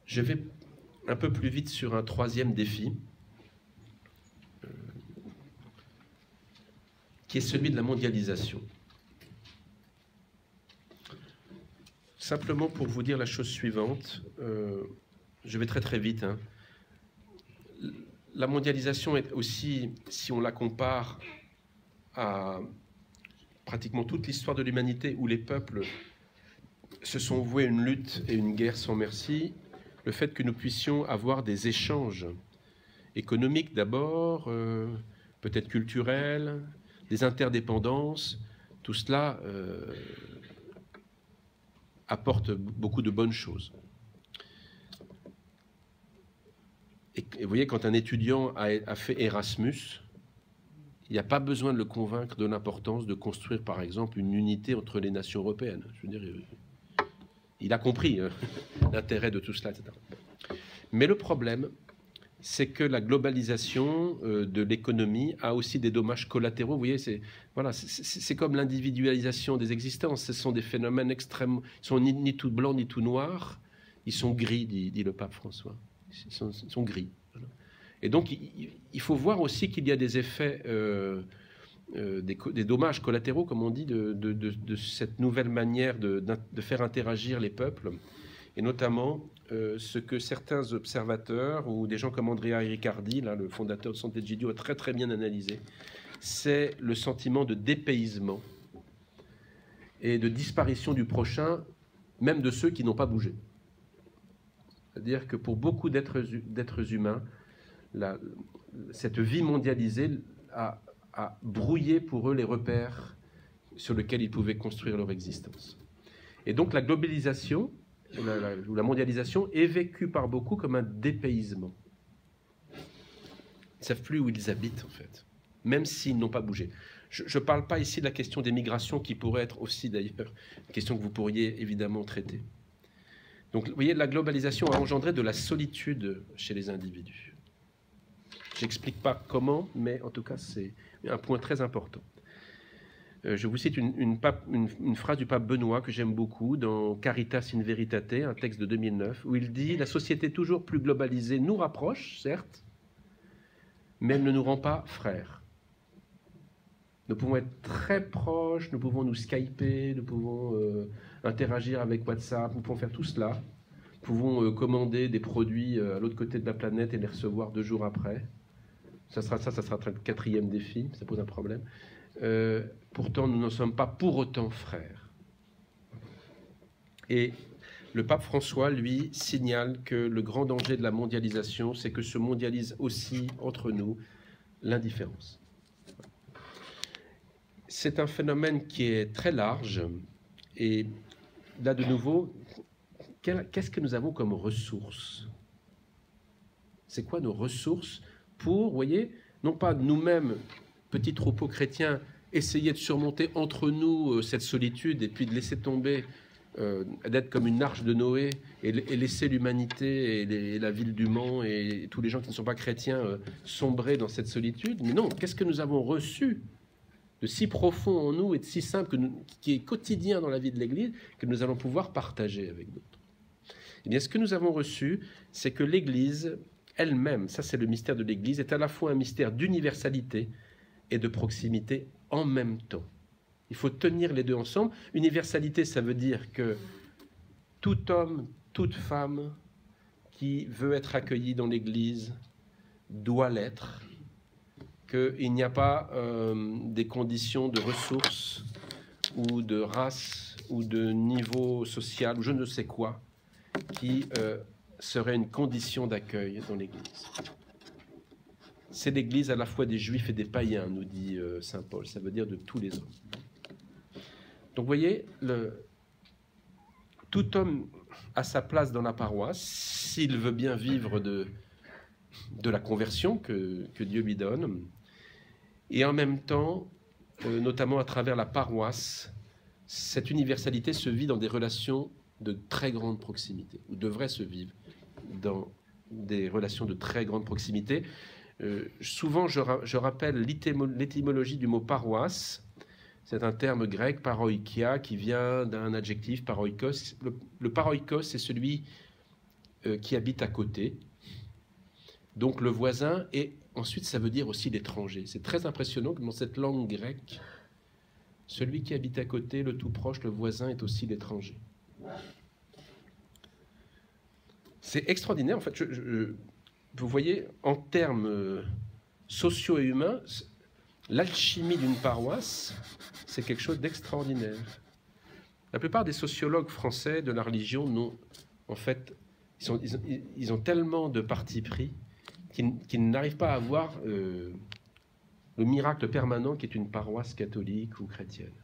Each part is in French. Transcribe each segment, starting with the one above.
Je vais un peu plus vite sur un troisième défi, qui est celui de la mondialisation. Simplement pour vous dire la chose suivante, je vais très très vite. La mondialisation est aussi, si on la compare à pratiquement toute l'histoire de l'humanité où les peuples se sont voués à une lutte et une guerre sans merci, le fait que nous puissions avoir des échanges économiques d'abord, peut-être culturels, des interdépendances, tout cela apporte beaucoup de bonnes choses. Et vous voyez, quand un étudiant a fait Erasmus, il n'y a pas besoin de le convaincre de l'importance de construire, par exemple, une unité entre les nations européennes. Je veux dire, il a compris l'intérêt de tout cela, etc. Mais le problème, c'est que la globalisation de l'économie a aussi des dommages collatéraux. Vous voyez, c'est comme l'individualisation des existences. Ce sont des phénomènes extrêmement... Ils ne sont ni tout blancs ni tout noirs. Ils sont gris, dit le pape François. Ils sont gris. Voilà. Et donc, il faut voir aussi qu'il y a des effets, des dommages collatéraux, comme on dit, de cette nouvelle manière de faire interagir les peuples, et notamment ce que certains observateurs, ou des gens comme Andrea Riccardi, là, le fondateur de Sant'Egidio, a très très bien analysé, c'est le sentiment de dépaysement et de disparition du prochain, même de ceux qui n'ont pas bougé. C'est-à-dire que pour beaucoup d'êtres humains, cette vie mondialisée a brouillé pour eux les repères sur lesquels ils pouvaient construire leur existence. Et donc la globalisation, ou la mondialisation, est vécue par beaucoup comme un dépaysement. Ils ne savent plus où ils habitent, en fait, même s'ils n'ont pas bougé. Je ne parle pas ici de la question des migrations, qui pourrait être aussi, d'ailleurs, une question que vous pourriez évidemment traiter. Donc, vous voyez, la globalisation a engendré de la solitude chez les individus. Je n'explique pas comment, mais en tout cas, c'est un point très important. Je vous cite une phrase du pape Benoît que j'aime beaucoup dans Caritas in Veritate, un texte de 2009, où il dit « La société toujours plus globalisée nous rapproche, certes, mais elle ne nous rend pas frères. Nous pouvons être très proches, nous pouvons nous skyper, nous pouvons interagir avec WhatsApp, nous pouvons faire tout cela. Nous pouvons commander des produits à l'autre côté de la planète et les recevoir 2 jours après. Ça sera le 4e défi, ça pose un problème. Pourtant, nous n'en sommes pas pour autant frères. Et le pape François, lui, signale que le grand danger de la mondialisation, c'est que se mondialise aussi entre nous l'indifférence. C'est un phénomène qui est très large. Et là, de nouveau, qu'est-ce que nous avons comme ressources? C'est quoi nos ressources pour, vous voyez, non pas nous-mêmes, petits troupeaux chrétiens, essayer de surmonter entre nous cette solitude et puis de laisser tomber, d'être comme une arche de Noé et laisser l'humanité et la ville du Mans et tous les gens qui ne sont pas chrétiens sombrer dans cette solitude. Mais non, qu'est-ce que nous avons reçu de si profond en nous et de si simple, qui est quotidien dans la vie de l'Église, que nous allons pouvoir partager avec d'autres? Eh bien, ce que nous avons reçu, c'est que l'Église elle-même, ça c'est le mystère de l'Église, est à la fois un mystère d'universalité et de proximité en même temps. Il faut tenir les deux ensemble. Universalité, ça veut dire que tout homme, toute femme qui veut être accueilli dans l'Église doit l'être, qu'il n'y a pas des conditions de ressources ou de race ou de niveau social ou je ne sais quoi qui serait une condition d'accueil dans l'Église. C'est l'Église à la fois des Juifs et des païens, nous dit saint Paul, ça veut dire de tous les hommes. Donc vous voyez, tout homme a sa place dans la paroisse, s'il veut bien vivre de la conversion que Dieu lui donne, et en même temps, notamment à travers la paroisse, cette universalité se vit dans des relations de très grande proximité, ou devrait se vivre dans des relations de très grande proximité. Souvent, je rappelle l'étymologie du mot paroisse. C'est un terme grec, paroikia, qui vient d'un adjectif, paroikos. Le paroikos, c'est celui qui habite à côté. Donc le voisin, et ensuite ça veut dire aussi l'étranger. C'est très impressionnant que dans cette langue grecque, celui qui habite à côté, le tout proche, le voisin est aussi l'étranger. C'est extraordinaire, en fait. Vous voyez, en termes sociaux et humains, l'alchimie d'une paroisse, c'est quelque chose d'extraordinaire. La plupart des sociologues français de la religion, en fait, ils ont tellement de parti pris qu'ils n'arrivent pas à avoir le miracle permanent qui est une paroisse catholique ou chrétienne.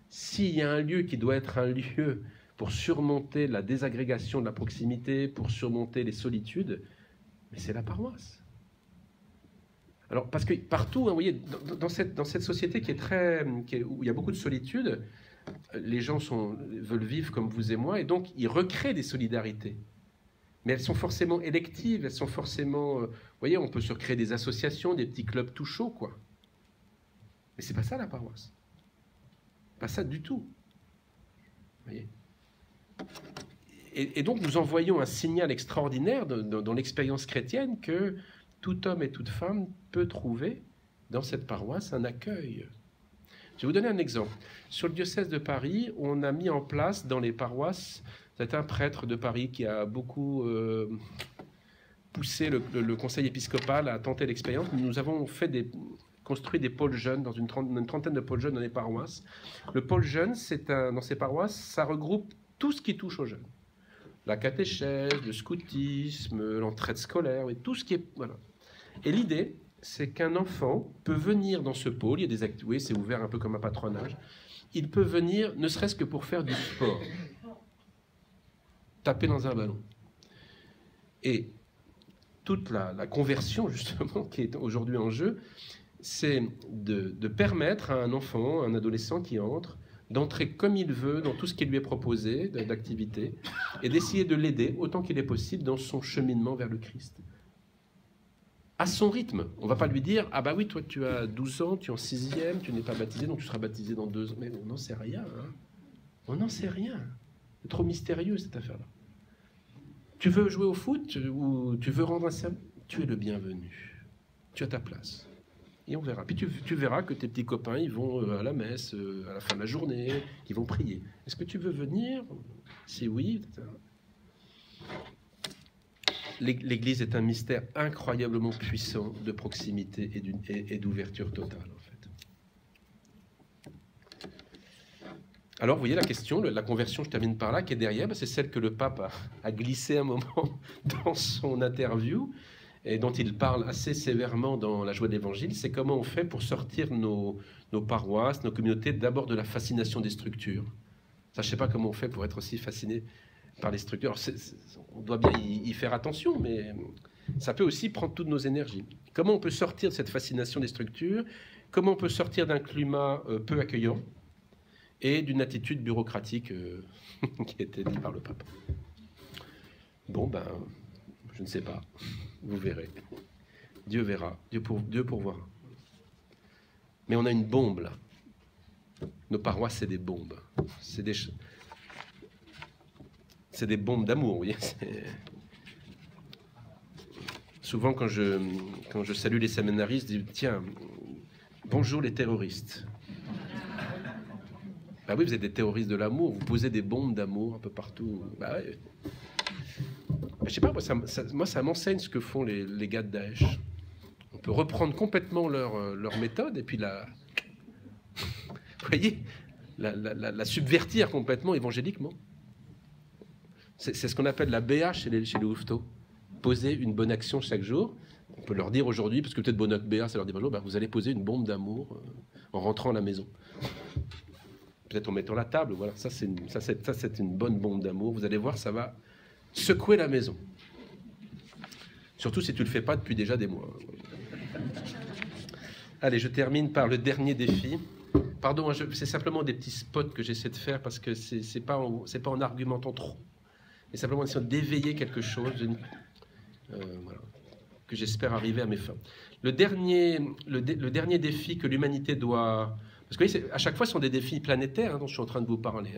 S'il y a un lieu qui doit être un lieu pour surmonter la désagrégation de la proximité, pour surmonter les solitudes, mais c'est la paroisse. Alors, parce que partout, hein, vous voyez, dans cette société où il y a beaucoup de solitude, les gens veulent vivre comme vous et moi, et donc ils recréent des solidarités. Mais elles sont forcément électives, elles sont forcément... vous voyez, on peut se créer des associations, des petits clubs tout chauds, quoi. Mais c'est pas ça la paroisse. Pas ça du tout. Vous voyez ? Et donc nous envoyons un signal extraordinaire dans l'expérience chrétienne que tout homme et toute femme peut trouver dans cette paroisse un accueil. Je vais vous donner un exemple. Sur le diocèse de Paris, on a mis en place dans les paroisses, c'est un prêtre de Paris qui a beaucoup poussé le conseil épiscopal à tenter l'expérience. Nous avons construit des pôles jeunes, dans une trentaine de pôles jeunes dans les paroisses. Le pôle jeune, dans ces paroisses, ça regroupe tout ce qui touche aux jeunes. La catéchèse, le scoutisme, l'entraide scolaire, et tout ce qui est... Voilà. Et l'idée, c'est qu'un enfant peut venir dans ce pôle, il y a des activités, c'est ouvert un peu comme un patronage, il peut venir ne serait-ce que pour faire du sport, taper dans un ballon. Et toute la conversion, justement, qui est aujourd'hui en jeu, c'est de permettre à un enfant, un adolescent qui entre, d'entrer comme il veut dans tout ce qui lui est proposé d'activité et d'essayer de l'aider autant qu'il est possible dans son cheminement vers le Christ. À son rythme. On ne va pas lui dire « Ah bah oui, toi tu as 12 ans, tu es en 6e, tu n'es pas baptisé, donc tu seras baptisé dans 2 ans. » Mais on n'en sait rien. Hein. On n'en sait rien. C'est trop mystérieux cette affaire-là. Tu veux jouer au foot ou tu veux rendre un service? Tu es le bienvenu. Tu as ta place. Et on verra. Puis tu verras que tes petits copains, ils vont à la messe à la fin de la journée, ils vont prier. Est-ce que tu veux venir? Si oui, etc. L'Église est un mystère incroyablement puissant de proximité et d'ouverture totale, en fait. Alors, vous voyez la question, la conversion, je termine par là, qui est derrière, c'est celle que le pape a glissée un moment dans son interview, et dont il parle assez sévèrement dans La joie de l'Évangile, c'est comment on fait pour sortir nos paroisses, nos communautés, d'abord de la fascination des structures. Ça, je ne sais pas comment on fait pour être aussi fasciné par les structures. Alors, on doit bien y faire attention, mais ça peut aussi prendre toutes nos énergies. Comment on peut sortir de cette fascination des structures? Comment on peut sortir d'un climat peu accueillant et d'une attitude bureaucratique qui a été dit par le pape? Bon, ben, je ne sais pas. Vous verrez. Dieu verra. Dieu pourvoira. Mais on a une bombe, là. Nos paroisses, c'est des bombes. C'est des bombes d'amour, vous voyez. Souvent, quand je salue les séminaristes, je dis « Tiens, bonjour les terroristes. » Bah oui, vous êtes des terroristes de l'amour, vous posez des bombes d'amour un peu partout. Bah ouais. Je sais pas, moi ça m'enseigne ce que font les gars de Daesh. On peut reprendre complètement leur méthode et puis vous voyez, la subvertir complètement évangéliquement. C'est ce qu'on appelle la BA chez les Houveteaux. Poser une bonne action chaque jour. On peut leur dire aujourd'hui, parce que peut-être bonne BA, ça leur dit bonjour, bah vous allez poser une bombe d'amour en rentrant à la maison. Peut-être en mettant la table, voilà. Ça c'est une bonne bombe d'amour. Vous allez voir, ça va secouer la maison. Surtout si tu ne le fais pas depuis déjà des mois. Allez, je termine par le dernier défi. Pardon, c'est simplement des petits spots que j'essaie de faire parce que c'est pas en argumentant trop. Mais simplement en essayant d'éveiller quelque chose voilà, que j'espère arriver à mes fins. Le dernier défi que l'humanité doit... Parce que à chaque fois, ce sont des défis planétaires dont je suis en train de vous parler.